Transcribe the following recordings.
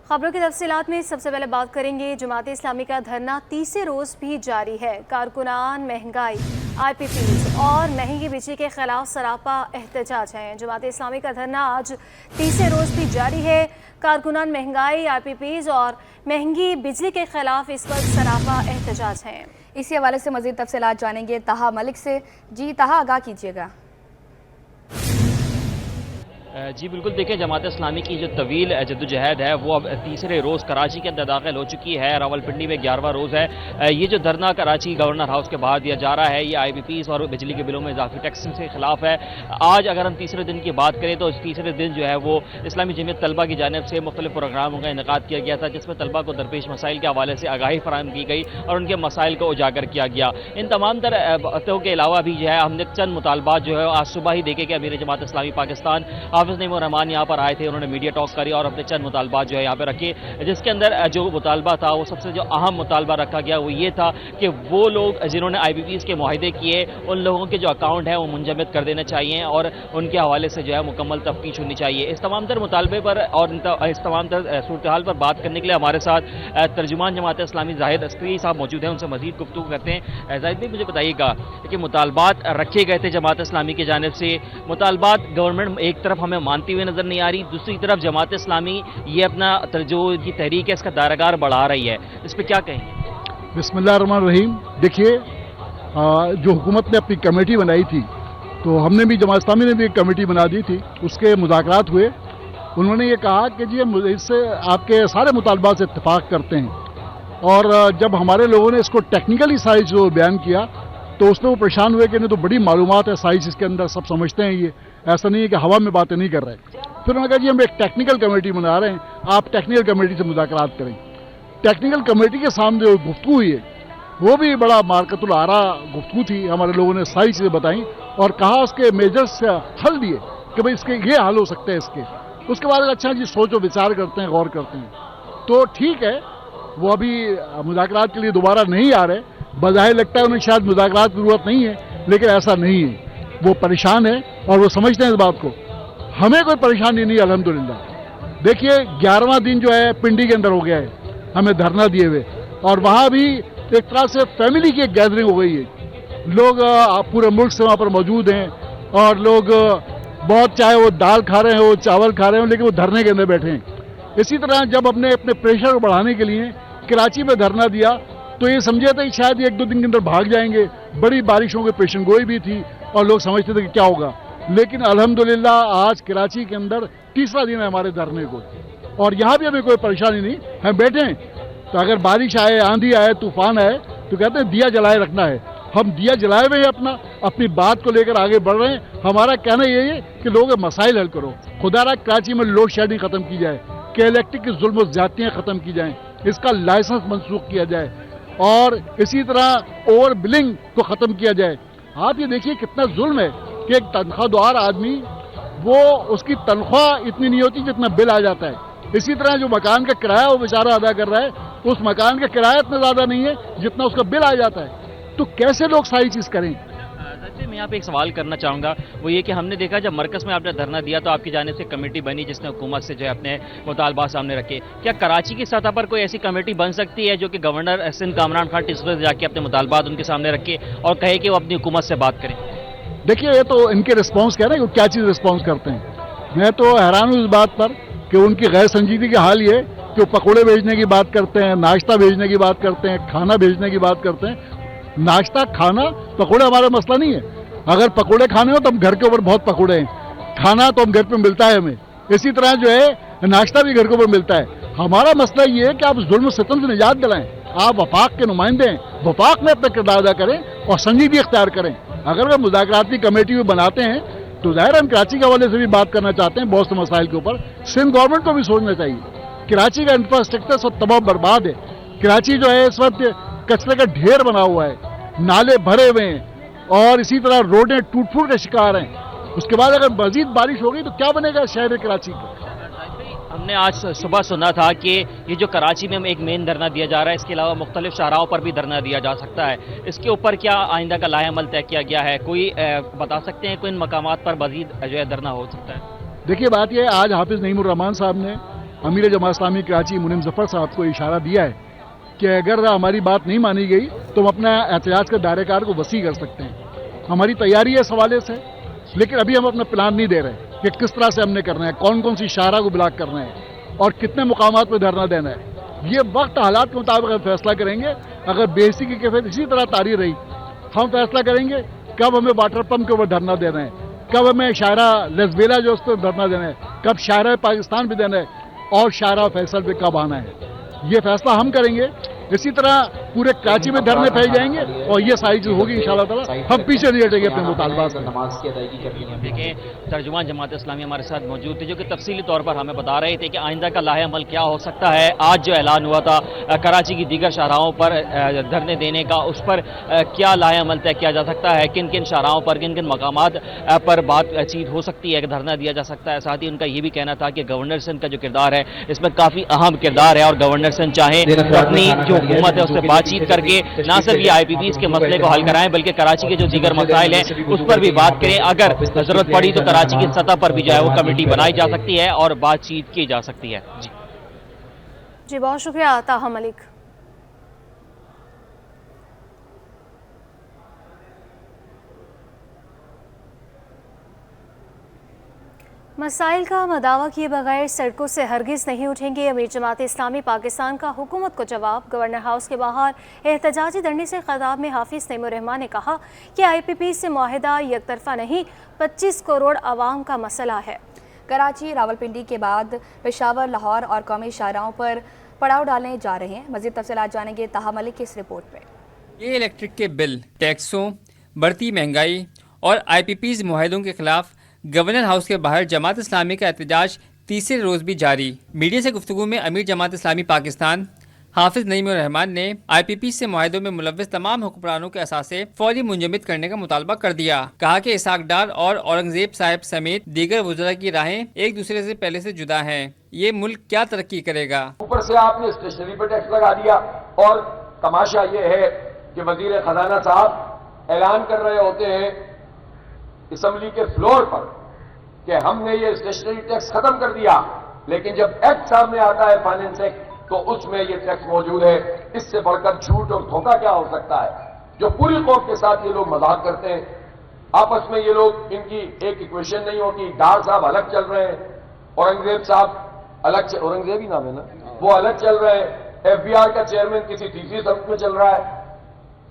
खबरों की तफसीलात में सबसे पहले बात करेंगे। जमात इस्लामी का धरना तीसरे रोज भी जारी है। कारकुनान महंगाई, IPPs और महंगी बिजली के खिलाफ सरापा एहतजाज है। जमात इस्लामी का धरना आज तीसरे रोज भी जारी है। कारकुनान महंगाई, IPPs और महंगी बिजली के खिलाफ इस वक्त सरापा एहतजाज है। इसी हवाले से मजीद तफसीलात जानेंगे ताहा मलिक से। जी ताहा, आगाह कीजिएगा। जी बिल्कुल, देखिए जमात इस्लामी की जो तवील जद्दोजहद है वो अब तीसरे रोज़ कराची के अंदर दाखिल हो चुकी है। रावलपिंडी में 11वां रोज़ है। ये जो धरना कराची गवर्नर हाउस के बाहर दिया जा रहा है, ये IPPs और बिजली के बिलों में इजाफी टैक्स के खिलाफ है। आज अगर हम तीसरे दिन की बात करें तो तीसरे दिन जो है वो इस्लामी जमीयत तलबा की जानिब से मुख्तलिफ प्रोग्रामों का इनेकाद किया गया था, जिसमें तलबा को दरपेश मसाइल के हवाले से आगाही फराहम की गई और उनके मसाइल को उजागर किया गया। इन तमाम तर बातों के अलावा भी जो है हमने चंद मुतालबात जो है आज सुबह ही देखे कि अमीर जमात इस्लामी पाकिस्तान हाफिज नईमुर रहमान यहाँ पर आए थे। उन्होंने मीडिया टॉक करी और अपने चंद मुतालबात जो है यहाँ पे रखे, जिसके अंदर जो मुतालबा था वो सबसे जो अहम मुतालबा रखा गया वो ये था कि वो लोग जिन्होंने IPPs के मुआहदे किए उन लोगों के जो अकाउंट है वो मुंजमद कर देने चाहिए और उनके हवाले से जो है मुकम्मल तफ्तीश होनी चाहिए। इस तमाम तर मुतालबे पर और इस तमाम तर सूरत हाल पर बात करने के लिए हमारे साथ तर्जुमान जमात इस्लामी जाहिद अस्करी साहब मौजूद हैं। उनसे मजीद गुफ्तगू करते हैं। जाहिद भाई, मुझे बताइएगा कि मुतालबात रखे गए थे जमात इस्लामी की जानिब से, मुतालबात गवर्नमेंट एक तरफ हमें मानती हुई नजर नहीं आ रही, दूसरी तरफ जमात इस्लामी ये अपना जो ये तहरीक है इसका दायरागार बढ़ा रही है, इस पर क्या कहेंगे? बिस्मिल्लाहिर्रहमानिर्रहीम। देखिए, जो हुकूमत ने अपनी कमेटी बनाई थी तो हमने भी जमात इस्लामी ने भी एक कमेटी बना दी थी, उसके मुज़ाकरात हुए। उन्होंने ये कहा कि जी हम इससे आपके सारे मुतालबात से इत्तेफाक करते हैं और जब हमारे लोगों ने इसको टेक्निकली सारी जो बयान किया तो उसमें वो परेशान हुए कि नहीं तो बड़ी मालूमात है, साइंस इसके अंदर सब समझते हैं, ये ऐसा नहीं है कि हवा में बातें नहीं कर रहे। फिर उन्होंने कहा जी हम एक टेक्निकल कमेटी बना रहे हैं, आप टेक्निकल कमेटी से मुज़ाकरात करें। टेक्निकल कमेटी के सामने जो गुफ्तगू हुई है वो भी बड़ा मारकतुल आरा गुफ्तगू थी। हमारे लोगों ने सारी चीज़ें बताई और कहा उसके मेजर्स हल दिए कि भाई इसके ये हल हो सकते हैं इसके। उसके बाद अच्छा जी सोचो विचार करते हैं, गौर करते हैं, तो ठीक है। वो अभी मुज़ाकरात के लिए दोबारा नहीं आ रहे, बज़ाहिर लगता है उन्हें शायद मुज़ाकरात की ज़रूरत नहीं है, लेकिन ऐसा नहीं है। वो परेशान है और वो समझते हैं इस बात को। हमें कोई परेशानी नहीं, अल्हम्दुलिल्लाह। देखिए 11वां दिन जो है पिंडी के अंदर हो गया है, हमें धरना दिए हुए, और वहाँ भी एक तरह से फैमिली की एक गैदरिंग हो गई है। लोग पूरे मुल्क से वहाँ पर मौजूद हैं और लोग बहुत, चाहे वो दाल खा रहे हो, चावल खा रहे हो, लेकिन वो धरने के अंदर बैठे हैं। इसी तरह जब हमने अपने प्रेशर को बढ़ाने के लिए कराची में धरना दिया तो ये समझे थे कि शायद 1-2 दिन के अंदर भाग जाएंगे। बड़ी बारिशों की पेशन गोई भी थी और लोग समझते थे कि क्या होगा, लेकिन अल्हम्दुलिल्लाह आज कराची के अंदर तीसरा दिन है हमारे धरने को और यहाँ भी हमें कोई परेशानी नहीं। हम बैठे हैं तो अगर बारिश आए, आंधी आए, तूफान आए तो कहते हैं दिया जलाए रखना है। हम दिया जलाए हुए हैं, अपनी बात को लेकर आगे बढ़ रहे हैं। हमारा कहना यही है कि लोगों के मसाइल हल करो। खुदारा कराची में लोड शेडिंग खत्म की जाए, कि इलेक्ट्रिक की जुल्म और ज्यादतियाँ खत्म की जाएँ, इसका लाइसेंस मनसूख किया जाए और इसी तरह ओवर बिलिंग को ख़त्म किया जाए। आप ये देखिए कितना जुल्म है कि एक तनख्वाहदार आदमी वो उसकी तनख्वाह इतनी नहीं होती जितना बिल आ जाता है। इसी तरह जो मकान का किराया वो बेचारा अदा कर रहा है, उस मकान का किराया इतना ज़्यादा नहीं है जितना उसका बिल आ जाता है। तो कैसे लोग सारी चीज़ करें? मैं यहाँ पे एक सवाल करना चाहूँगा, वो ये कि हमने देखा जब मरकज़ में आपने धरना दिया तो आपकी जानिब से कमेटी बनी जिसने हुकूमत से जो है अपने मुतालबात सामने रखे। क्या कराची की सतह पर कोई ऐसी कमेटी बन सकती है जो कि गवर्नर सिंध कामरान खान टिस्सू से जाके अपने मुतालबात उनके सामने रखे और कहे कि वो अपनी हुकूमत से बात करें? देखिए ये तो इनके रिस्पॉन्स कह रहे हैं, क्या चीज़ रिस्पॉन्स करते हैं। मैं तो हैरान हूँ इस बात पर कि उनकी गैर संजीदगी का हाल ये कि वो पकौड़े भेजने की बात करते हैं, नाश्ता भेजने की बात करते हैं, खाना भेजने की बात करते हैं। नाश्ता, खाना, पकौड़े हमारा मसला नहीं है। अगर पकौड़े खाने हो तो हम घर के ऊपर बहुत पकौड़े हैं, खाना तो हम घर पे मिलता है हमें, इसी तरह जो है नाश्ता भी घर के ऊपर मिलता है। हमारा मसला ये है कि आप जुल्म सितम से निजात दिलाएं। आप वफाक के नुमाइंदे हैं, वफाक में अपना किरदार अदा करें और संजीदगी इख्तियार करें। अगर वे मुज़ाकराती कमेटी भी बनाते हैं तो ज़ाहिर हम कराची के हवाले से भी बात करना चाहते हैं बहुत से मसाइल के ऊपर। सिंध गवर्नमेंट को भी सोचना चाहिए। कराची का इंफ्रास्ट्रक्चर सब तबाह बर्बाद है। कराची जो है इस वक्त कचरे का ढेर बना हुआ है, नाले भरे हुए हैं और इसी तरह रोडें टूट फूट के शिकार हैं। उसके बाद अगर मजीद बारिश होगी तो क्या बनेगा शहर कराची का? हमने आज सुबह सुना था कि ये जो कराची में एक मेन धरना दिया जा रहा है, इसके अलावा मुख्तलिफ शाहराहों पर भी धरना दिया जा सकता है। इसके ऊपर क्या आइंदा का लाहे अमल तय किया गया है? कोई बता सकते हैं कोई इन मकामात पर मजीद जो है धरना हो सकता है? देखिए बात यह है, आज हाफिज नईमुर रहमान साहब ने अमीर जमात इस्लामी कराची मुनीम जफर साहब को इशारा दिया है कि अगर हमारी बात नहीं मानी गई तो हम अपना एहतजाज का दायरेकार को वसी कर सकते हैं। हमारी तैयारी है इस हवाले से, लेकिन अभी हम अपना प्लान नहीं दे रहे कि किस तरह से हमने करना है, कौन कौन सी शाहरा को ब्लॉक करना है और कितने मुकामात पर धरना देना है। ये वक्त हालात के मुताबिक हम फैसला करेंगे। अगर बेइज्जती की कैफियत इसी तरह तारी रही, हम फैसला करेंगे कब हमें वाटर पंप के ऊपर धरना देना है, कब हमें शायरा लजबेला जो उस पर धरना देना है, कब शायरा पाकिस्तान भी देना है और शायरा फैसल पे कब आना है। ये फैसला हम करेंगे। इसी तरह पूरे कराची में धरने फैल जाएंगे और ये सारी चीज होगी इंशाअल्लाह ताला। हम पीछे नहीं हटेंगे अपने मुतालबात से। देखें, तर्जुमान जमात इस्लामी हमारे साथ मौजूद थे जो कि तफसीली तौर पर हमें बता रहे थे कि आइंदा का लाहे अमल क्या हो सकता है। आज जो ऐलान हुआ था कराची की दीगर शाहराहों पर धरने देने का, उस पर क्या लाहे अमल तय किया जा सकता है, किन किन शाहराहों पर, किन किन मकामात पर बातचीत हो सकती है कि धरना दिया जा सकता है। साथ ही उनका ये भी कहना था कि गवर्नर सिंध का जो किरदार है इसमें काफ़ी अहम किरदार है और गवर्नर सिंध चाहें तो अपनी जो हुकूमत है उससे बातचीत करके ना सिर्फ ये IPPs के मसले को हल कराएं बल्कि कराची के जो दीगर मसाइल हैं उस पर भी बात करें। अगर जरूरत पड़ी तो कराची की सतह पर भी जो है वो कमेटी बनाई जा सकती है और बातचीत की जा सकती है। जी बहुत शुक्रिया ताहा मलिक। मसाइल का मदावा किए बगैर सड़कों से हरगिज़ नहीं उठेंगे अमीर जमात इस्लामी पाकिस्तान का हुकूमत को जवाब। गवर्नर हाउस के बाहर एहतजाजी धरने से खिताब में हाफिज नईमुर्रहमान ने कहा कि IPP से मुआहिदा यकतरफा नहीं 25 करोड़ आवाम का मसला है। कराची रावलपिंडी के बाद पेशावर, लाहौर और कौमी शाहराहों पर पड़ाव डालने जा रहे हैं। मज़ीद तफसीलात जानेंगे ताहा मलिक की इस रिपोर्ट पर। ये इलेक्ट्रिक के बिल, टैक्सों, बढ़ती महंगाई और IPPs मुआहिदों के खिलाफ गवर्नर हाउस के बाहर जमात इस्लामी का एहतजाज तीसरे रोज़ भी जारी। मीडिया से गुफ्तगू में अमीर जमात इस्लामी पाकिस्तान हाफिज नईमुर्रहमान ने IPP से मुआहिदों में मुलव्वस तमाम हुक्मरानों के असासे फौरी मुंजमद करने का मुतालबा कर दिया। कहा कि इसहाक डार और औरंगजेब साहब समेत दीगर वज़रा की राहें एक दूसरे से पहले से जुदा हैं। ये मुल्क क्या तरक्की करेगा। ऊपर से आपने स्टेशनरी पर टैक्स लगा दिया और तमाशा ये है कि वजीर खजाना साहब ऐलान कर रहे होते हैं असम्बली के फ्लोर पर कि हमने ये स्टेशनरी टैक्स खत्म कर दिया, लेकिन जब एक्ट सामने आता है फाइनेंस एक्ट तो उसमें ये टैक्स मौजूद है। इससे बढ़कर झूठ और धोखा क्या हो सकता है। जो पूरी कौम के साथ ये लोग मजाक करते हैं, आपस में ये लोग, इनकी एक इक्वेशन नहीं होती। डार साहब अलग चल रहे हैं, औरंगजेब साहब अलग, औरंगजेब ही नाम है ना, वो अलग चल रहे हैं। FBR का चेयरमैन किसी तीसरी सड़क में चल रहा है।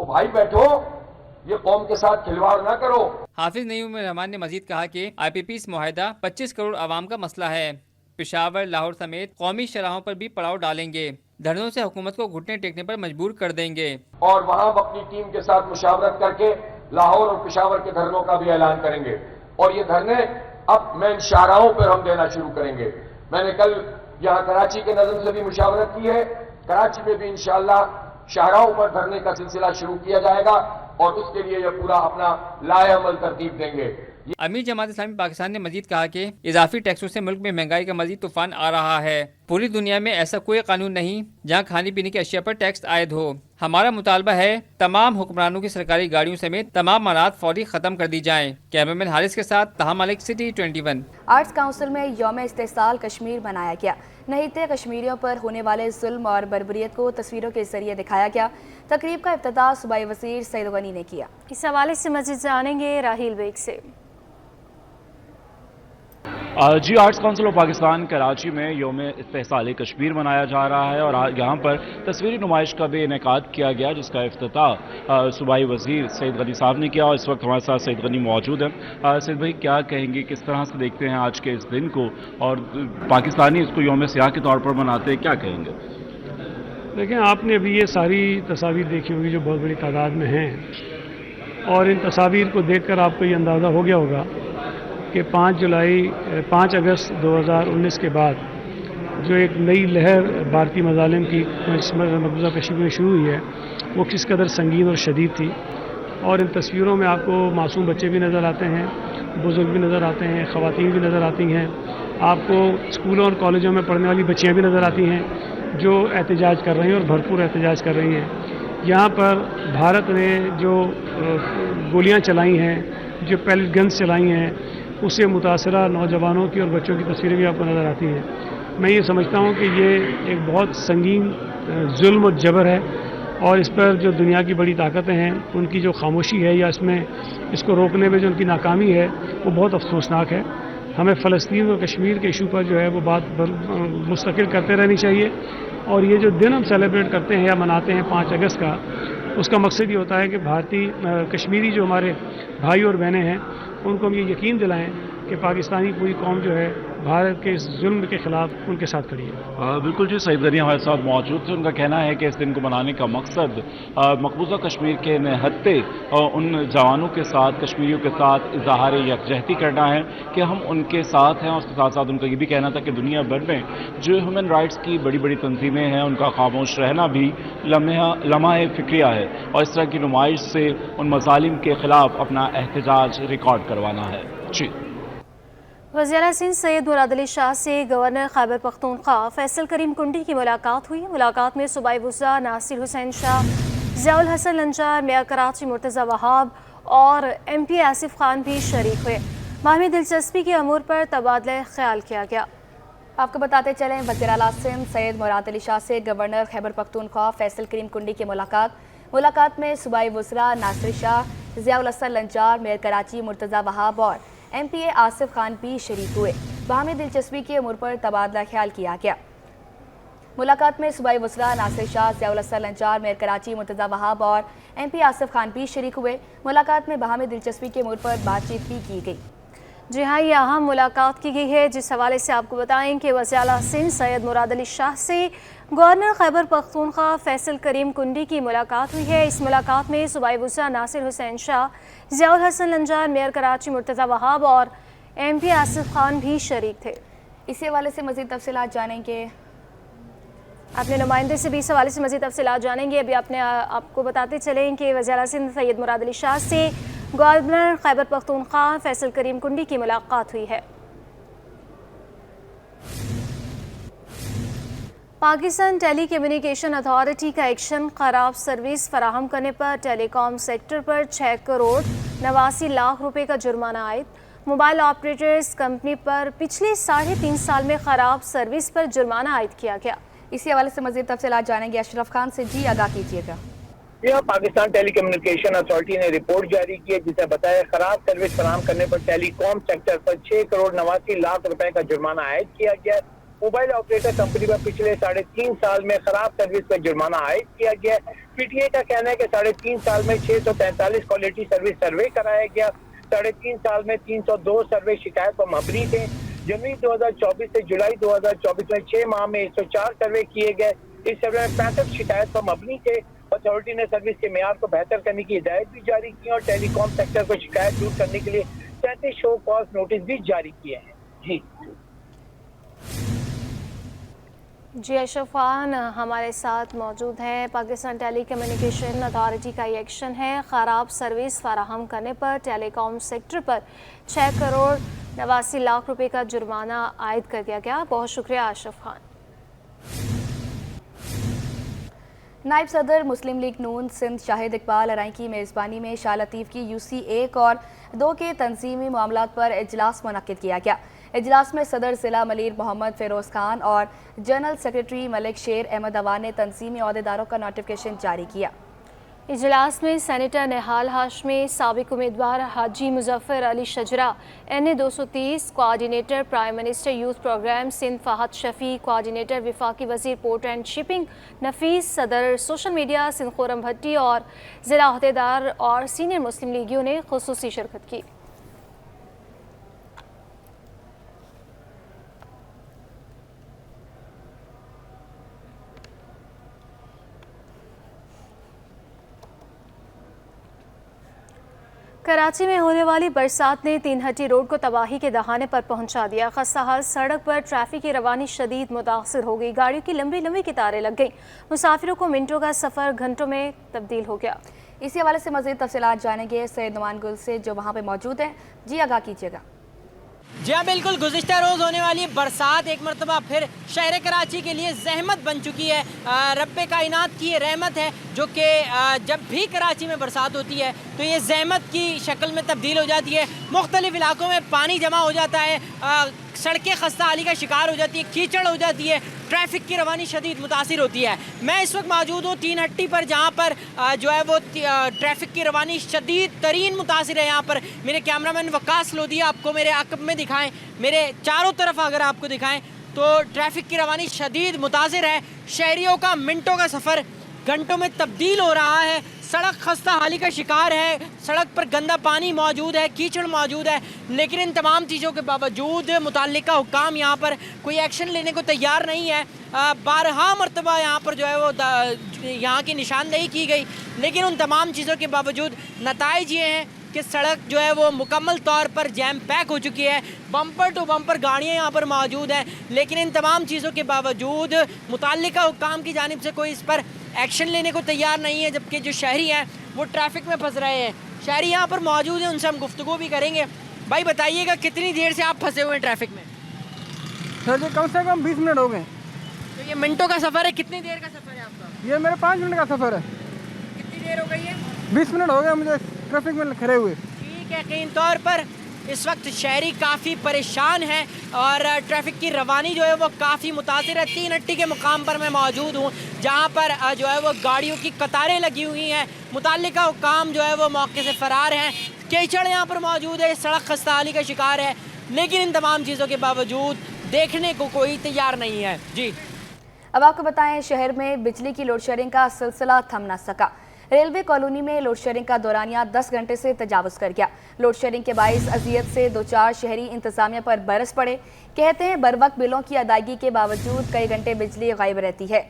तो भाई बैठो, ये कौम के साथ खिलवाड़ ना करो। हाफिज नईमुर्रहमान ने मजीद कहा कि IPPs मुआहिदा 25 करोड़ आवाम का मसला है। पेशावर, लाहौर समेत कौमी शराहों पर भी पड़ाव डालेंगे। धरनों से हुकूमत को घुटने टेकने पर मजबूर कर देंगे और वहां अपनी टीम के साथ मुशावरत करके लाहौर और पेशावर के धरनों का भी ऐलान करेंगे। और ये धरने अब मेन शाहराहों पर हम देना शुरू करेंगे। मैंने कल यहाँ कराची के नज़म से भी मुशावरत की है। कराची में भी इंशाअल्लाह शाहराहों पर धरने का सिलसिला शुरू किया जाएगा और उसके लिए ये पूरा अपना लाए अमल तरतीब देंगे। अमीर जमात इस्लामी पाकिस्तान ने मजीद कहा कि इजाफी टैक्सों से मुल्क में महंगाई का मजीद तूफान आ रहा है। पूरी दुनिया में ऐसा कोई कानून नहीं जहां खाने पीने की अशिया पर टैक्स आयद हो। हमारा मुतालबा है तमाम हुक्मरानों की सरकारी गाड़ियों समेत तमाम मानात फौरी खत्म कर दी जाएं। कैमरामैन हारिस के साथ ताहा मलिक, सिटी 21। आर्ट्स काउंसिल में यौम इस्तेसाल कश्मीर मनाया गया। नहीते कश्मीरियों पर होने वाले जुल्म और बर्बरियत को तस्वीरों के जरिए दिखाया गया। तकरीब का इफ्तिताह सूबाई वज़ीर सईद गनी ने किया। इस हवाले से मज़ीद जानेंगे राहील बेग से। जी, arts council of Pakistan Karachi में यौम इस्तेहसाल कश्मीर मनाया जा रहा है और यहाँ पर तस्वीरी नुमाइश का भी इनेकाद किया गया, जिसका इफ्तिताह सूबाई वज़ीर सईद गनी साहब ने किया और इस वक्त हमारे साथ सईद गनी मौजूद हैं। सईद भाई, क्या कहेंगे, किस तरह से देखते हैं आज के इस दिन को, और पाकिस्तानी इसको यौम सियाह के तौर पर मनाते हैं, क्या कहेंगे? लेकिन आपने अभी ये सारी तस्वीर देखी होगी जो बहुत बड़ी तादाद में हैं, और इन तस्वीर को देखकर आपको ये अंदाज़ा हो गया होगा कि 5 अगस्त 2019 के बाद जो एक नई लहर भारतीय मज़ालिम की मकबूजा कश्मीर में शुरू हुई है वो किस कदर संगीन और शदीद थी। और इन तस्वीरों में आपको मासूम बच्चे भी नज़र आते हैं, बुज़ुर्ग भी नज़र आते हैं, ख़वातीन भी नज़र आती हैं, आपको स्कूलों और कॉलेजों में पढ़ने वाली बच्चियाँ भी नज़र आती हैं जो एहतजाज कर रही हैं और भरपूर एहतजाज कर रही हैं। यहाँ पर भारत ने जो गोलियाँ चलाई हैं, जो पैलेट गन्स चलाई हैं, उससे मुतासरा नौजवानों की और बच्चों की तस्वीरें भी आपको नज़र आती हैं। میں یہ سمجھتا ہوں کہ یہ ایک بہت سنگین ظلم و جبر ہے، اور اس پر جو دنیا کی بڑی طاقتیں ہیں ان کی جو خاموشی ہے یا اس کو روکنے میں جو ان کی ناکامی ہے وہ بہت افسوسناک ہے۔ ہمیں فلسطین اور کشمیر کے ایشو پر جو ہے وہ بات مستقل کرتے رہنی چاہیے، اور یہ جو دن ہم سیلیبریٹ کرتے ہیں یا مناتے ہیں 5 اگست کا، اس کا مقصد یہ ہوتا ہے کہ کشمیری جو ہمارے بھائی اور بہنیں ہیں ان کو ہم یہ یقین دلائیں کہ پاکستانی پوری قوم جو ہے بھارت کے اس ظلم کے خلاف ان کے ساتھ کھڑی ہے۔ بالکل جی، سعید غنی ہمارے ساتھ موجود تھے۔ ان کا کہنا ہے کہ اس دن کو منانے کا مقصد مقبوضہ کشمیر کے نہتے ان جوانوں کے ساتھ، کشمیریوں کے ساتھ اظہار یکجہتی کرنا ہے کہ ہم ان کے ساتھ ہیں، اور اس کے ساتھ ساتھ ان کا یہ بھی کہنا تھا کہ دنیا بھر میں جو ہیومن رائٹس کی بڑی بڑی تنظیمیں ہیں ان کا خاموش رہنا بھی لمحہ فکریہ ہے، اور اس طرح کی نمائش سے ان مظالم کے خلاف اپنا احتجاج ریکارڈ کروانا ہے۔ جی، وزیر اعلیٰ سندھ سید مراد علی شاہ سے گورنر خیبر پختونخوا فیصل کریم کنڈی کی ملاقات ہوئی۔ ملاقات میں صوبائی وزراء ناصر حسین شاہ، ضیاء الحسن لنچار، میئر کراچی مرتضی وہاب اور MP آصف خان بھی شریک ہوئے۔ باہمی دلچسپی کے امور پر تبادلہ خیال کیا گیا۔ آپ کو بتاتے چلیں، وزیر اعلیٰ سندھ سید مراد علی شاہ سے گورنر خیبر پختونخوا فیصل کریم کنڈی کی ملاقات میں صوبائی وزراء ناصر شاہ، ضیاء الحسن لنچار، میئر کراچی مرتضی وہاب اور MP آصف خان بھی شریک ہوئے۔ باہمی دلچسپی کے امور پر تبادلہ خیال کیا گیا۔ ملاقات میں صوبائی وزراء ناصر شاہ، ضیاء الحسن لنچار، میئر کراچی مرتضی وہاب اور MP آصف خان بھی شریک ہوئے۔ ملاقات میں باہمی دلچسپی کے امور پر بات چیت بھی کی گئی۔ جی ہاں، یہ اہم ملاقات کی گئی ہے، جس حوالے سے آپ کو بتائیں کہ وزیر اعلیٰ سندھ سید مراد علی شاہ سے گورنر خیبر پختونخوا فیصل کریم کنڈی کی ملاقات ہوئی ہے۔ اس ملاقات میں صوبائی وزراء ناصر حسین شاہ، ضیاء الحسن لنچار، میئر کراچی مرتضی وہاب اور MP آصف خان بھی شریک تھے۔ اسی حوالے سے مزید تفصیلات جانیں گے، اپنے نمائندے سے بھی اس حوالے سے مزید تفصیلات جانیں گے۔ ابھی آپ کو بتاتے چلیں کہ وزیر اعلیٰ سندھ سید مراد علی شاہ سے گورنر خیبر پختونخوا فیصل کریم کنڈی کی ملاقات ہوئی ہے۔ پاکستان ٹیلی کمیونیکیشن اتھارٹی کا ایکشن، خراب سروس فراہم کرنے پر ٹیلی کام سیکٹر پر 6 کروڑ 89 لاکھ روپے کا جرمانہ عائد۔ موبائل آپریٹرز کمپنی پر پچھلے 3.5 سال میں خراب سروس پر جرمانہ عائد کیا گیا۔ اسی حوالے سے مزید تفصیلات جانیں گے، اشرف خان سے۔ جی، آگاہ کیجیے گا۔ پاکستان ٹیلی کمیونیکیشن اتھارٹی نے رپورٹ جاری کی ہے جسے بتایا خراب سروس فراہم کرنے پر ٹیلی کام سیکٹر پر 6 کروڑ 89 لاکھ روپے کا جرمانہ عائد کیا گیا۔ موبائل آپریٹر کمپنی پر پچھلے 3.5 سال میں خراب سروس پر جرمانہ عائد کیا گیا۔ PTI کا کہنا ہے کہ 3.5 سال میں 643 کوالٹی سروس سروے کرایا گیا۔ 3.5 سال میں 302 سروے شکایت پر مبنی تھے۔ جنوری 2024 سے جولائی 2024 میں 6 ماہ میں 104 سروے کیے گئے۔ اس سروے میں 65 شکایت پر مبنی تھے۔ اتھارٹی نے سروس کے معیار کو بہتر کرنے کی ہدایت بھی جاری کی اور ٹیلی کام سیکٹر کو شکایت دور کرنے کے لیے 37 شو کاز نوٹس بھی جاری کیے ہیں۔ جی، اشرف خان ہمارے ساتھ موجود ہیں۔ پاکستان ٹیلی کمیونیکیشن اتھارٹی کا یہ ایکشن ہے، خراب سروس فراہم کرنے پر ٹیلی کام سیکٹر پر 6 کروڑ 89 لاکھ روپے کا جرمانہ عائد کر دیا گیا۔ بہت شکریہ اشرف خان۔ نائب صدر مسلم لیگ نون سندھ شاہد اقبال ارائی کی میزبانی میں شاہ لطیف کی UC 1 اور 2 کے تنظیمی معاملات پر اجلاس منعقد کیا گیا۔ اجلاس میں صدر ضلع ملیر محمد فیروز خان اور جنرل سیکریٹری ملک شیر احمد عوان نے تنظیمی عہدیداروں کا نوٹیفکیشن جاری کیا۔ اجلاس میں سینیٹر نہال ہاشمی، سابق امیدوار Haji Muzaffar Ali Shajra NA 230، coordinator prime minister youth program Sindh Fahad Shafi, coordinator وفاقی وزیر پورٹ اینڈ شپنگ نفیس، صدر سوشل میڈیا سندھ خورم بھٹی اور ضلع عہدیدار اور سینئر مسلم لیگیوں نے خصوصی شرکت کی۔ کراچی میں ہونے والی برسات نے 3 ہٹی روڈ کو تباہی کے دہانے پر پہنچا دیا۔ خستہ حال سڑک پر ٹریفک کی روانی شدید متاثر ہو گئی، گاڑیوں کی لمبی لمبی قطاریں لگ گئیں، مسافروں کو منٹوں کا سفر گھنٹوں میں تبدیل ہو گیا۔ اسی حوالے سے مزید تفصیلات جانیں گے سید نعمان گل سے جو وہاں پہ موجود ہیں۔ جی، آگاہ کیجیے گا۔ جی ہاں بالکل، گزشتہ روز ہونے والی برسات ایک مرتبہ پھر شہر کراچی کے لیے زحمت بن چکی ہے۔ رب کائنات کی یہ رحمت ہے جو کہ جب بھی کراچی میں برسات ہوتی ہے تو یہ زحمت کی شکل میں تبدیل ہو جاتی ہے۔ مختلف علاقوں میں پانی جمع ہو جاتا ہے، سڑکیں خستہ حالی کا شکار ہو جاتی ہے، کیچڑ ہو جاتی ہے، ٹریفک کی روانی شدید متاثر ہوتی ہے۔ میں اس وقت موجود ہوں تین ہٹی پر، جہاں پر جو ہے وہ ٹریفک کی روانی شدید ترین متاثر ہے۔ یہاں پر میرے کیمرہ مین وقاص لودھی آپ کو میرے عقب میں دکھائیں، میرے چاروں طرف اگر آپ کو دکھائیں تو ٹریفک کی روانی شدید متاثر ہے۔ شہریوں کا منٹوں کا سفر گھنٹوں میں تبدیل ہو رہا ہے۔ سڑک خستہ حالی کا شکار ہے، سڑک پر گندا پانی موجود ہے، کیچڑ موجود ہے، لیکن ان تمام چیزوں کے باوجود متعلقہ حکام یہاں پر کوئی ایکشن لینے کو تیار نہیں ہے۔ بارہا مرتبہ یہاں پر جو ہے وہ یہاں کی نشاندہی کی گئی، لیکن ان تمام چیزوں کے باوجود نتائج یہ ہیں کہ سڑک جو ہے وہ مکمل طور پر جیم پیک ہو چکی ہے، بمپر ٹو بمپر گاڑیاں یہاں پر موجود ہیں، لیکن ان تمام چیزوں کے باوجود متعلقہ حکام کی جانب سے کوئی اس پر ایکشن لینے کو تیار نہیں ہے، جبکہ جو شہری ہیں وہ ٹریفک میں پھنس رہے ہیں۔ شہری یہاں پر موجود ہیں، ان سے ہم گفتگو بھی کریں گے۔ بھائی بتائیے گا کتنی دیر سے آپ پھنسے ہوئے ہیں ٹریفک میں؟ سر جی کم سے کم 20 منٹ ہو گئے۔ تو یہ منٹوں کا سفر ہے، کتنی دیر کا سفر ہے آپ کا؟ یہ میرے 5 منٹ کا سفر ہے۔ کتنی دیر ہو گئی ہے؟ 20 منٹ ہو گئے مجھے ٹریفک میں کھڑے ہوئے۔ ٹھیک ہے، یقین طور پر اس وقت شہری کافی پریشان ہیں اور ٹریفک کی روانی جو ہے وہ کافی متاثر ہے۔ تین ہٹی کے مقام پر میں موجود ہوں، جہاں پر جو ہے وہ گاڑیوں کی قطاریں لگی ہوئی ہیں۔ متعلقہ حکام جو ہے وہ موقع سے فرار ہیں، کیچڑ یہاں پر موجود ہے، سڑک خستہ حالی کا شکار ہے، لیکن ان تمام چیزوں کے باوجود دیکھنے کو کوئی تیار نہیں ہے۔ جی اب آپ کو بتائیں، شہر میں بجلی کی لوڈ شیڈنگ کا سلسلہ تھم نہ سکا۔ ریلوے کالونی میں لوڈ شیڈنگ کا دورانیہ 10 گھنٹے سے تجاوز کر گیا۔ لوڈ شیڈنگ کے باعث اذیت سے دو چار شہری انتظامیہ پر برس پڑے۔ کہتے ہیں بروقت بلوں کی ادائیگی کے باوجود کئی گھنٹے بجلی غائب رہتی ہے۔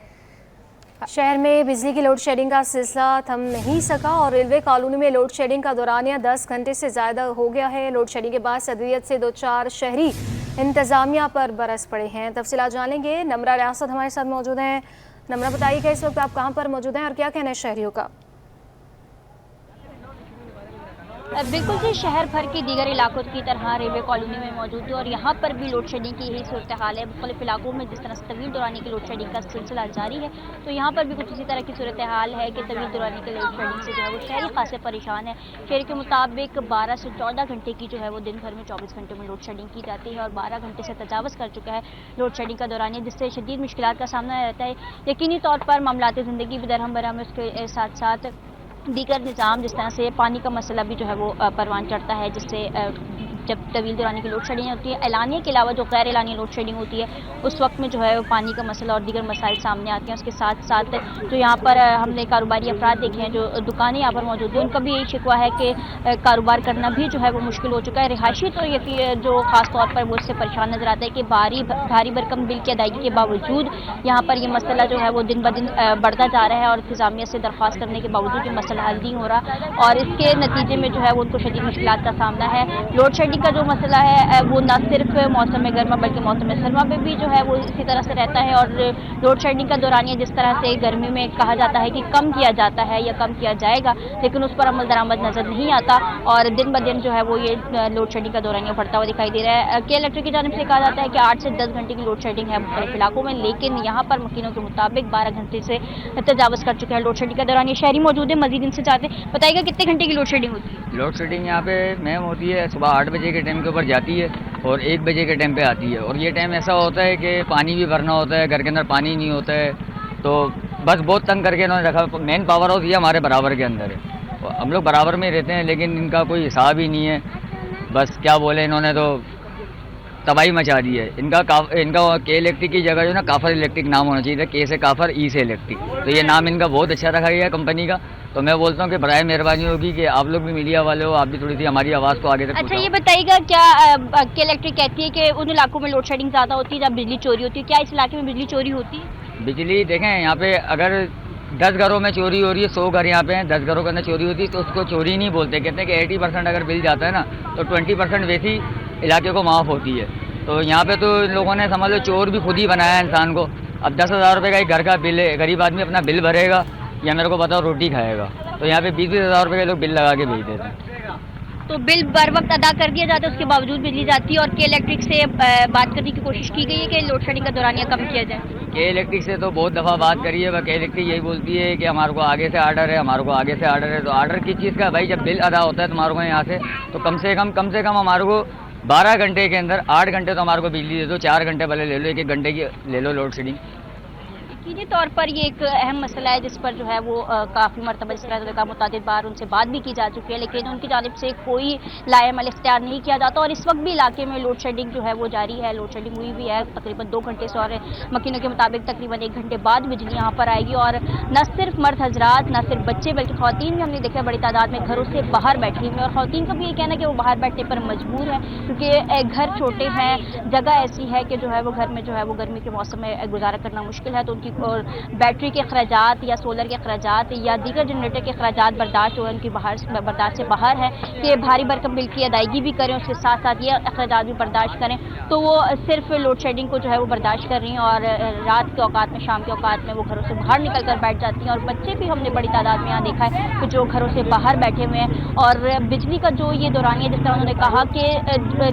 شہر میں بجلی کی لوڈ شیڈنگ کا سلسلہ تھم نہیں سکا اور ریلوے کالونی میں لوڈ شیڈنگ کا دورانیہ 10 گھنٹے سے زیادہ ہو گیا ہے۔ لوڈ شیڈنگ کے بعد اذیت سے دو چار شہری انتظامیہ پر برس پڑے ہیں۔ تفصیلات جانیں گے، نمرہ ریاست ہمارے ساتھ موجود ہیں۔ نمرہ بتائیے کہ اس وقت آپ کہاں پر موجود ہیں اور کیا کہنا ہے شہریوں کا؟ بالکل جی، شہر بھر کی دیگر علاقوں کی طرح ریلوے کالونی میں موجود ہے اور یہاں پر بھی لوڈ شیڈنگ کی یہی صورتحال ہے۔ مختلف علاقوں میں جس طرح سے طویل دورانی کی لوڈ شیڈنگ کا سلسلہ جاری ہے، تو یہاں پر بھی کچھ اسی طرح کی صورتحال ہے کہ طویل دورانی کی لوڈ شیڈنگ سے جو ہے وہ شہری خاصے پریشان ہے۔ شہر کے مطابق 12 سے 14 گھنٹے کی جو ہے وہ دن بھر میں 24 گھنٹوں میں لوڈ شیڈنگ کی جاتی ہے اور 12 گھنٹے سے تجاوز کر چکا ہے لوڈ شیڈنگ کا دورانیہ، جس سے شدید مشکلات کا سامنا رہتا ہے۔ یقینی طور پر معاملات زندگی بھی درہم برہم ہے، اس کے ساتھ ساتھ دیگر نظام جس طرح سے پانی کا مسئلہ بھی جو ہے وہ پروان چڑھتا ہے، جس سے جب طویل دورانی کی لوڈ شیڈنگ ہوتی ہے، اعلانیہ کے علاوہ جو غیر اعلانیہ لوڈ شیڈنگ ہوتی ہے اس وقت میں جو ہے وہ پانی کا مسئلہ اور دیگر مسائل سامنے آتے ہیں۔ اس کے ساتھ ساتھ جو یہاں پر ہم نے کاروباری افراد دیکھے ہیں، جو دکانیں یہاں پر موجود ہیں، ان کا بھی یہی شکوہ ہے کہ کاروبار کرنا بھی جو ہے وہ مشکل ہو چکا ہے۔ رہائشی تو جو خاص طور پر وہ اس سے پریشان نظر آتا ہے کہ بھاری بھرکم بل کی ادائیگی کے باوجود یہاں پر یہ مسئلہ جو ہے وہ دن بدن بڑھتا جا رہا ہے اور انتظامیہ سے درخواست کرنے کے باوجود یہ مسئلہ حل نہیں ہو رہا اور اس کے نتیجے میں جو ہے وہ ان کو شدید مشکلات کا سامنا ہے۔ لوڈ شیڈنگ کا جو مسئلہ ہے وہ نہ صرف موسم گرما بلکہ موسم سرما میں بھی جو ہے وہ اسی طرح سے رہتا ہے اور لوڈ شیڈنگ کا دورانیہ جس طرح سے گرمی میں کہا جاتا ہے کہ کم کیا جاتا ہے یا کم کیا جائے گا، لیکن اس پر عمل درآمد نظر نہیں آتا اور دن بدن جو ہے وہ یہ لوڈ شیڈنگ کا دورانیہ بڑھتا ہوا دکھائی دے رہا ہے۔ کے الیکٹرک کی جانب سے کہا جاتا ہے کہ 8 سے 10 گھنٹے کی لوڈ شیڈنگ ہے مختلف علاقوں میں، لیکن یہاں پر مکینوں کے مطابق 12 گھنٹے سے تجاوز کر چکا ہے لوڈ شیڈنگ کا دورانیہ۔ شہری موجود ہے، مزید ان سے چاہتے ہیں، بتائیے گا کتنے گھنٹے کی لوڈ شیڈنگ ہوتی ہے؟ لوڈ شیڈنگ یہاں پہ میم ہوتی ہے صبح 8 بجے کے ٹائم کے اوپر جاتی ہے اور 1 بجے کے ٹائم پہ آتی ہے اور یہ ٹائم ایسا ہوتا ہے کہ پانی بھی بھرنا ہوتا ہے، گھر کے اندر پانی نہیں ہوتا ہے، تو بس بہت تنگ کر کے انہوں نے رکھا۔ مین پاور ہاؤس یہ ہمارے برابر کے اندر ہے، ہم لوگ برابر میں رہتے ہیں لیکن ان کا کوئی حساب ہی نہیں ہے، بس کیا بولے، انہوں نے تو تباہی مچا دی ہے۔ ان کا کے الیکٹرک کی جگہ جو نا کافر الیکٹرک نام ہونا چاہیے تھا، کے سے کافر، ای سے الیکٹرک، تو یہ نام ان کا بہت اچھا رکھا گیا ہے کمپنی کا۔ تو میں بولتا ہوں کہ برائے مہربانی ہوگی کہ آپ لوگ بھی میڈیا والے ہو، آپ بھی تھوڑی سی ہماری آواز کو آگے تک اچھا یہ بتائیے گا، کیا کے الیکٹرک کہتی ہے کہ ان علاقوں میں لوڈ شیڈنگ زیادہ ہوتی ہے جب بجلی چوری ہوتی ہے، کیا اس علاقے میں بجلی چوری ہوتی ہے؟ بجلی دیکھیں یہاں پہ اگر 10 گھروں میں چوری ہو رہی ہے، 100 گھر یہاں پہ ہیں، 10 گھروں کے اندر چوری ہوتی ہے تو اس کو چوری نہیں بولتے، کہتے ہیں کہ 80% اگر بل جاتا ہے نا تو 20% ویسی علاقے کو معاف ہوتی ہے۔ تو یہاں پہ تو ان لوگوں نے سمجھ لو چور بھی خود ہی بنایا ہے انسان کو۔ اب 10,000 روپے کا ایک گھر کا بل ہے، غریب آدمی اپنا بل بھرے گا یا میرے کو بتاؤ روٹی کھائے گا، تو یہاں پہ 20,000 روپے کے لوگ بل لگا کے بھیج دیتے ہیں۔ तो बिल बर वक्त अदा कर दिया जाता है, उसके बावजूद बिजली जाती है, और के इलेक्ट्रिक से बात करने की कोशिश की गई है कि लोड शेडिंग का दौरानिया कम किया जाए। के इलेक्ट्रिक से तो बहुत दफ़ा बात करी है, के इलेक्ट्रिक यही बोलती है कि हमारे को आगे से आर्डर है, हमारे को आगे से आर्डर है। तो आर्डर किस चीज़ का भाई? जब बिल अदा होता है तुम्हारे को यहाँ से, तो कम से कम हमारे को 12 घंटे के अंदर 8 घंटे तो हमारे को बिजली दे दो, 4 घंटे भले ले लो, 1 घंटे की ले लो लोड शेडिंग। यकीनी तौर पर ये एक अहम मसला है जिस पर जो है वो काफ़ी मरतबा जिस तरह का मुतादिद बार उनसे बात भी की जा चुकी है, लेकिन उनकी जानिब से कोई लाएमल इख्तियार नहीं किया जाता। और इस वक्त भी इलाके में लोड शेडिंग जो है वो जारी है, लोड शेडिंग हुई भी है तकरीबन 2 घंटे से, और मकीनों के मुताबिक तकरीबन 1 घंटे बाद बिजली यहाँ पर आएगी। और न सिर्फ मर्द हजरात, न सिर्फ बच्चे, बल्कि ख़वातीन भी हमने देखा बड़ी तादाद में घरों से बाहर बैठी हुई, और ख़वातीन का भी ये कहना है कि वो बाहर बैठने पर मजबूर है, क्योंकि घर छोटे हैं, जगह ऐसी है कि जो है वो घर में जो है वो गर्मी के मौसम में गुजारा करना मुश्किल है। तो उनकी बैटरी के अखराजात या सोलर के अखराजात या दीगर जनरेटर के अखराजात बर्दाश्त हो, उनकी बर्दाश्त से बाहर है कि भारी भरकम बिल की अदायगी भी करें, उसके साथ साथ ये अखराजात भी बर्दाश्त करें। तो वो सिर्फ लोड शेडिंग को जो है वो बर्दाश्त कर रही हैं, और रात के औकात में, शाम के औकात में वो घरों से बाहर निकल कर बैठ जाती हैं। और बच्चे भी हमने बड़ी तादाद में यहाँ देखा है कि जो घरों से बाहर बैठे हुए हैं। और बिजली का जो ये दौरानिया, जिस तरह उन्होंने कहा कि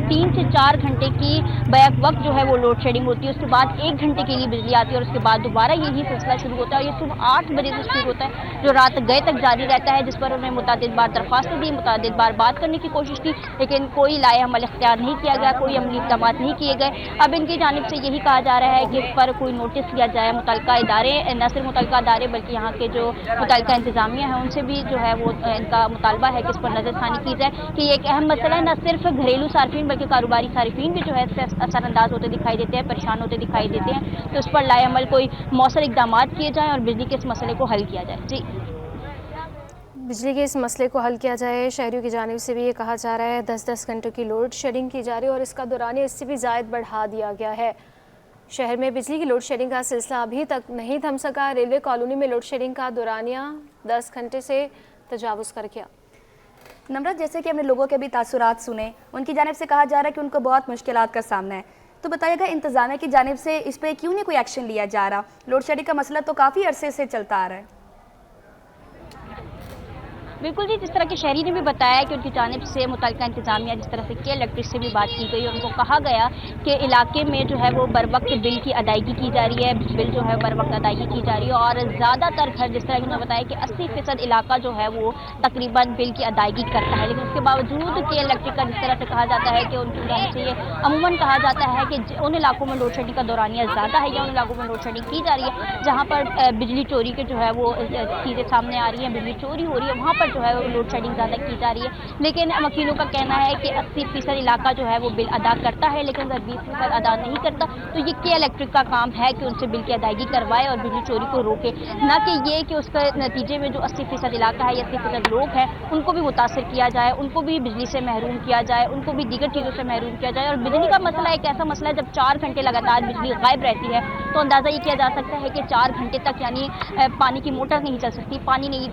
3 से 4 घंटे की बैक वक्त जो है वो लोड शेडिंग होती है, उसके बाद 1 घंटे के लिए बिजली आती है, और उसके बाद दोबारा यही सिलसिला शुरू होता है। और ये सुबह 8 बजे से शुरू होता है, जो रात गए तक जारी रहता है, जिस पर उन्होंने मुतादिद बार दरख्वास्त दी, मुतादिद बार बात करने की कोशिश की, लेकिन कोई लाए अमल इख्तियार नहीं किया गया, कोई अमली इक़दाम नहीं किए गए। अब इनकी जानिब से यही कहा जा रहा है कि इस पर कोई नोटिस दिया जाए, मुतल्लिका इदारे, न सिर्फ मुतल्लिका इदारे बल्कि यहाँ के जो मुतल्लिका इंतजामिया है उनसे भी जो है वो इनका मुतालबा है कि इस पर नज़रसानी की जाए कि ये एक अहम मसला है। न सिर्फ घरेलू सार्फिन बल्कि कारोबारी सार्फिन भी जो है इससे असरअंदाज होते दिखाई देते हैं, परेशान होते दिखाई देते हैं। तो इस पर लाए अमल कोई मौसर इक़दाम किए जाएँ और बिजली के इस मसले को हल किया जाए। जी, बिजली के इस मसले को हल किया जाए। शहरियों की जानिब से भी ये कहा जा रहा है 10-10 घंटों की लोड शेडिंग की जा रही है, और इसका दौरानिया इससे भी ज़ायद बढ़ा दिया गया है। शहर में बिजली की लोड शेडिंग का सिलसिला अभी तक नहीं थम सका। रेलवे कॉलोनी में लोड शेडिंग का दौरानिया 10 घंटे से तजावुज़ कर गया। नम्रत, जैसे कि हमने लोगों के भी तासुरात सुने, उनकी जानिब से कहा जा रहा है कि उनको बहुत मुश्किलात का सामना है। तो बताइएगा इंतज़ामिया की जानिब से इस पर क्यों नहीं कोई एक्शन लिया जा रहा? लोड शेडिंग का मसला तो काफ़ी अरसे से चलता आ रहा है। बिल्कुल जी, जिस तरह के शहरी ने भी बताया कि उनकी जानिब से मुतल्लिका इंतजामिया जिस तरह से के इलेक्ट्रिक से भी बात की गई, उनको कहा गया कि इलाके में जो है वो बर वक्त बिल की अदायगी की जा रही है, बिल जो है बर वक्त अदायगी की जा रही है, और ज़्यादातर घर, जिस तरह उन्होंने बताया कि 80% इलाका जो है वो तकरीबन बिल की अदायगी करता है। लेकिन उसके बावजूद के इलेक्ट्रिक का जिस तरह से कहा जाता है कि उनकी जानिब से ये अमूमन कहा जाता है कि उन इलाकों में लोड शेडिंग का दौरानिया ज़्यादा है, या उन इलाकों में लोड शेडिंग की जा रही है जहाँ पर बिजली चोरी के जो है वो चीज़ें सामने आ रही हैं, बिजली चोरी हो रही है, वहाँ पर जो है लोड शेडिंग ज़्यादा की जा रही है। लेकिन वकीलों का कहना है कि 80% इलाका जो है वो बिल अदा करता है, लेकिन अगर 20% अदा नहीं करता तो ये के इलेक्ट्रिक का काम है कि उनसे बिल की अदायगी करवाए और बिजली चोरी को रोके, ना कि ये कि उसके नतीजे में जो 80% इलाका है या 80% लोग हैं उनको भी मुतासर किया जाए, उनको भी बिजली से महरूम किया जाए, उनको भी दीगर चीज़ों से महरूम किया जाए। और बिजली का मसला एक ऐसा मसला है, जब 4 घंटे लगातार बिजली गायब रहती है तो अंदाज़ा ये किया जा सकता है कि 4 घंटे तक यानी पानी की मोटर नहीं चल सकती, पानी नहीं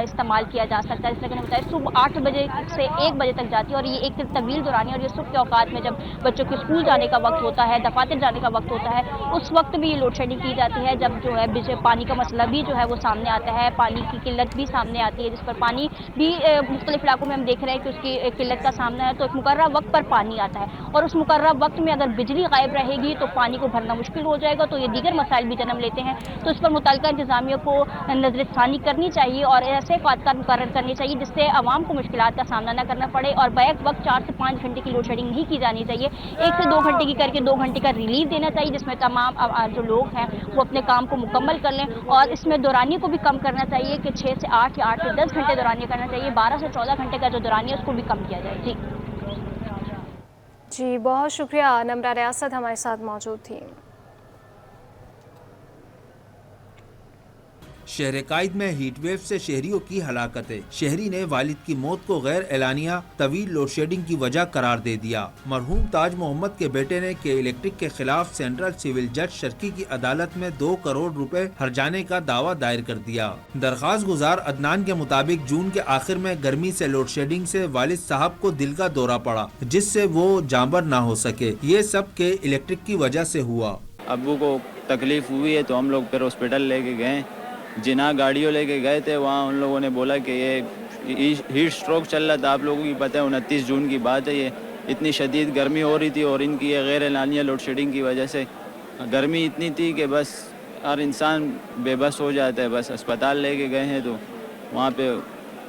इस्तेमाल किया जा सकता। इस तरह बताया सुबह 8 बजे से 1 बजे तक जाती है, और ये एक तवील दौरानिया, और ये सुबह के औकात में जब बच्चों के स्कूल जाने का वक्त होता है, दफातर जाने का वक्त होता है, उस वक्त भी ये लोड शेडिंग की जाती है, जब जो है पानी का मसला भी जो है वो सामने आता है, पानी की किल्लत भी सामने आती है, जिस पर पानी भी मुख्तलिफ इलाकों में हम देख रहे हैं कि उसकी किल्लत का सामना है। तो एक मुकर्रर वक्त पर पानी आता है, और उस मुकर्रर वक्त में अगर बिजली गायब रहेगी तो पानी को भरना मुश्किल हो जाएगा, तो ये दीगर मसाइल भी जन्म लेते हैं। तो इस पर मुतल्लिका इंतजामिया को नज़रसानी करनी चाहिए और ऐसे क़ानून मुकर्रर करने चाहिए जिससे आवाम को मुश्किलात का सामना न करना पड़े, और बैक वक्त 4 से 5 घंटे की लोड शेडिंग नहीं की जानी चाहिए। 1 से 2 घंटे की करके 2 घंटे का रिलीफ देना चाहिए, जिसमें तमाम जो लोग हैं वो अपने काम को मुकम्मल कर लें। और इसमें दौरानिए को भी कम करना चाहिए कि 6 से 8 या 8 से 10 घंटे दौरानिया करना चाहिए, 12 से 14 घंटे का जो दौरानिया उसको भी कम किया जाए। जी बहुत शुक्रिया, नम्रा रियासत हमारे साथ मौजूद थी। शहर कायद में हीट वेव से शहरियों की हलाकतें। शहरी ने वालिद की मौत को गैर एलानिया तवील लोड शेडिंग की वजह करार दे दिया। मरहूम ताज मोहम्मद के बेटे ने के इलेक्ट्रिक के खिलाफ सेंट्रल सिविल जज शर्की की अदालत में 2 करोड़ रुपए हर्जाने का दावा दायर कर दिया। दरख्वास्त गुजार अदनान के मुताबिक जून के आखिर में गर्मी से लोड शेडिंग से वालिद साहब को दिल का दौरा पड़ा, जिससे वो जांबर ना हो सके। ये सब के इलेक्ट्रिक की वजह से हुआ। अब्बू को तकलीफ हुई है तो हम लोग फिर हॉस्पिटल लेके गए। जिना गाड़ियों लेके गए थे, वहाँ उन लोगों ने बोला कि ये हीट स्ट्रोक चल रहा था, आप लोगों की पता है 29 जून की बात है, ये इतनी शदीद गर्मी हो रही थी और इनकी ये गैर एलानिया लोड शेडिंग की वजह से गर्मी इतनी थी कि बस हर इंसान बेबस हो जाता है। बस अस्पताल लेके गए हैं तो वहाँ पे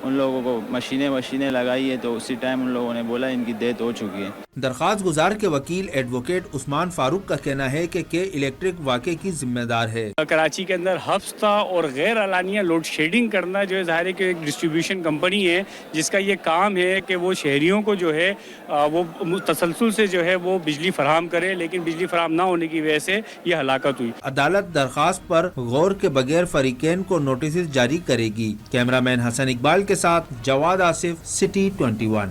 उन लोगों को मशीनें लगाई है तो उसी टाइम उन लोगों ने बोला इनकी डेथ हो चुकी है। दरख्वास्त गुजार के वकील एडवोकेट उस्मान फारूक का कहना है कि के इलेक्ट्रिक वाक़े की जिम्मेदार है। कराची के अंदर हब्स था और गैर एलानिया लोड शेडिंग करना जो है ज़ाहिर है कि एक डिस्ट्रीब्यूशन कंपनी है जिसका ये काम है कि वो शहरियों को जो है वो तसलसल से जो है वो बिजली फराहम करे, लेकिन बिजली फराहम ना होने की वजह से ये हलाकत हुई। अदालत दरख्वास्त पर गौर के बगैर फरीकैन को नोटिस जारी करेगी। कैमरामैन हसन इकबाल के साथ जवाद आसिफ, सिटी 21।